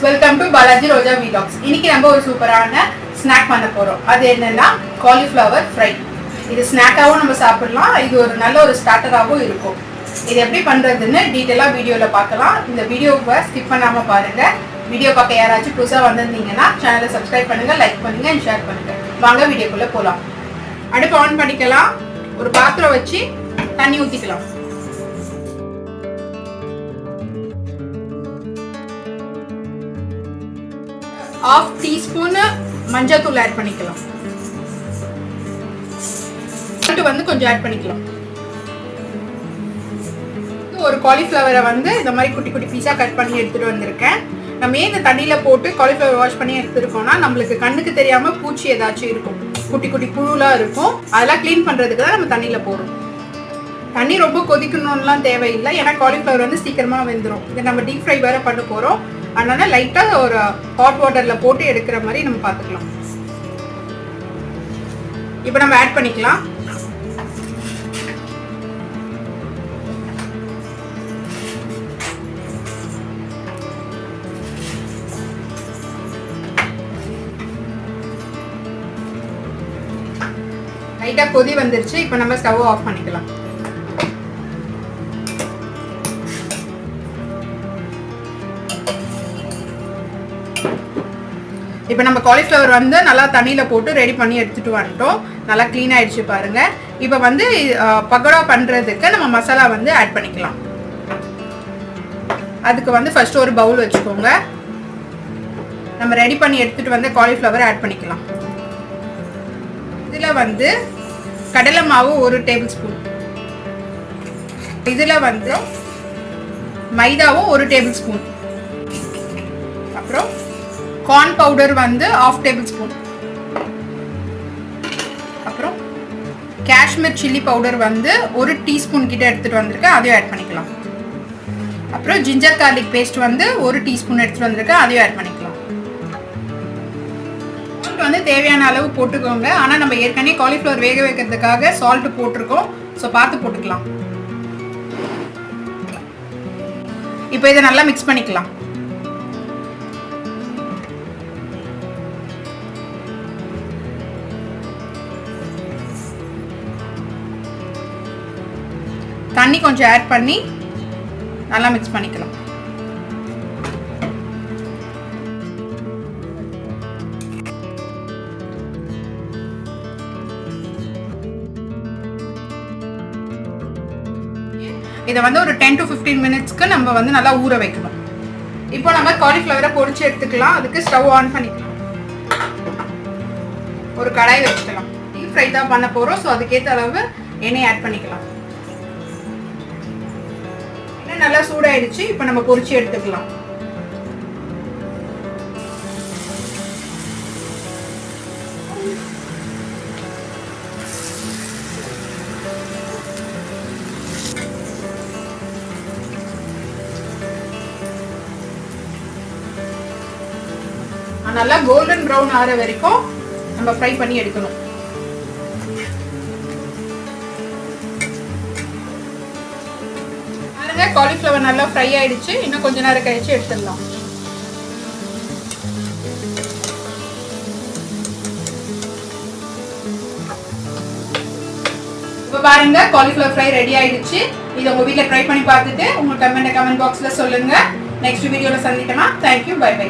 Welcome to Balaji Roja vlogs. இன்னைக்கு நம்ம ஒரு சூப்பரான ஸ்நாக் பண்ண போறோம். அது என்னன்னா காலிஃப்ளவர் ஃப்ரை. இது ஸ்நாக்காவும் நம்ம சாப்பிடலாம். இது ஒரு நல்ல ஒரு ஸ்டார்டராகவும் இருக்கும். இது எப்படி பண்றதுன்னு டீட்டெயிலா வீடியோல பார்க்கலாம். இந்த வீடியோவை ஸ்கிப் பண்ணாம பாருங்க. வீடியோ பார்க்க யாராச்சும் புதுசா வந்திருந்தீங்கன்னா சேனலை சப்ஸ்கிரைப் பண்ணுங்க, லைக் பண்ணுங்க அண்ட் ஷேர் பண்ணுங்க. வாங்க வீடியோக்குள்ள போலாம். அடுப்பு ஆன் பண்ணிக்கலாம். ஒரு பாத்திரம் வச்சு தண்ணி ஊத்திக்கலாம். ½ டீஸ்பூன் மஞ்சள் தூள் ஆட் பண்ணிக்கலாம். வந்து கொஞ்சம் ஆட் பண்ணிக்கலாம். ஒரு காலிஃப்ளவரை வந்து இந்த மாதிரி குட்டி குட்டி பீஸா கட் பண்ணி எடுத்துட்டு வந்திருக்கேன். நம்ம ஏன் இந்த தண்ணியில போட்டு காலிஃப்ளவர் வாஷ் பண்ணி எடுத்துருக்கோம்னா நம்மளுக்கு கண்ணுக்கு தெரியாம பூச்சி ஏதாச்சும் இருக்கும், குட்டி குட்டி புழுலாம் இருக்கும். அதெல்லாம் கிளீன் பண்றதுக்கு தான் நம்ம தண்ணியில போடுறோம். தண்ணி ரொம்ப கொதிக்கணும்லாம் தேவையில்லை, ஏன்னா காலிஃப்ளவர் வந்து சீக்கிரமா வெந்துடும். இதை நம்ம டீப் ஃப்ரை வேற பண்ண போறோம். அதனால லைட்டா ஒரு ஹாட் வாட்டர்ல போட்டு எடுக்கிற மாதிரி நம்ம பார்த்துக்கலாம். இப்போ நம்ம ஆட் பண்ணிக்கலாம். லைட்டா கொதி வந்துருச்சு. இப்போ நம்ம ஸ்டவ் ஆஃப் பண்ணிக்கலாம். இப்போ நம்ம காலிஃப்ளவர் வந்து நல்லா தண்ணியில் போட்டு ரெடி பண்ணி எடுத்துகிட்டு வந்துட்டோம். நல்லா க்ளீன் ஆகிடுச்சு பாருங்க. இப்போ வந்து பக்கோடா பண்ணுறதுக்கு நம்ம மசாலா வந்து ஆட் பண்ணிக்கலாம். அதுக்கு வந்து ஃபர்ஸ்ட் ஒரு பவுல் வச்சுக்கோங்க. நம்ம ரெடி பண்ணி எடுத்துகிட்டு வந்து காலிஃப்ளவர் ஆட் பண்ணிக்கலாம். இதில் வந்து கடலை மாவு 1 டேபிள் ஸ்பூன், இதில் வந்து மைதாவும் 1 டேபிள் ஸ்பூன், அப்புறம் கார்ன் பவுடர் வந்து ½ டேபிள் ஸ்பூன், அப்புறம் காஷ்மீர் சில்லி பவுடர் வந்து 1 டீஸ்பூன் கிட்ட எடுத்துட்டு வந்திருக்கேன், அதையும் ஆட் பண்ணிக்கலாம். அப்புறம் ஜிஞ்சர் கார்லிக் பேஸ்ட் வந்து 1 டீஸ்பூன் எடுத்துட்டு வந்திருக்கேன், அதையும் ஆட் பண்ணிக்கலாம். சால்ட் வந்து தேவையான அளவு போட்டுக்கோங்க. ஆனால் நம்ம ஏற்கனவே காலிஃப்ளவர் வேக வைக்கிறதுக்காக சால்ட் போட்டிருக்கோம், ஸோ பார்த்து போட்டுக்கலாம். இப்போ இதை நல்லா மிக்ஸ் பண்ணிக்கலாம். தண்ணி கொஞ்சம் ஆட் பண்ணி நல்லா மிக்ஸ் பண்ணிக்கலாம். இதை வந்து ஒரு 10 to 15 மினிட்ஸ்க்கு நம்ம வந்து நல்லா ஊற வைக்கணும். இப்போ நம்ம காலிஃப்ளவரை பொரிச்சு எடுத்துக்கலாம். அதுக்கு ஸ்டவ் ஆன் பண்ணிக்கலாம். ஒரு கடாய் வச்சுக்கலாம். டீப் ஃப்ரை தான் பண்ண போறோம், ஸோ அதுக்கேற்ற அளவு எண்ணெய் ஆட் பண்ணிக்கலாம். நல்லா சூடாயிடுச்சு. இப்போ நம்ம பொரிச்சு எடுத்துக்கலாம். நல்லா கோல்டன் ப்ரௌன் ஆற வரைக்கும் நம்ம ஃப்ரை பண்ணி எடுக்கணும். காலிஃப்ளவர் நல்லா ஃப்ரை ஆயிடுச்சு. இன்னும் கொஞ்ச நேரம் கழிச்சு எடுத்துடலாம். இப்போ பாருங்க, காலிஃப்ளவர் ஃப்ரை ரெடி ஆயிடுச்சு. இதை உங்க வீட்டில் ட்ரை பண்ணி பார்த்துட்டு உங்க கமெண்ட் பாக்ஸ்ல சொல்லுங்க. நெக்ஸ்ட் வீடியோல சந்திக்கலாம். Thank you, bye by.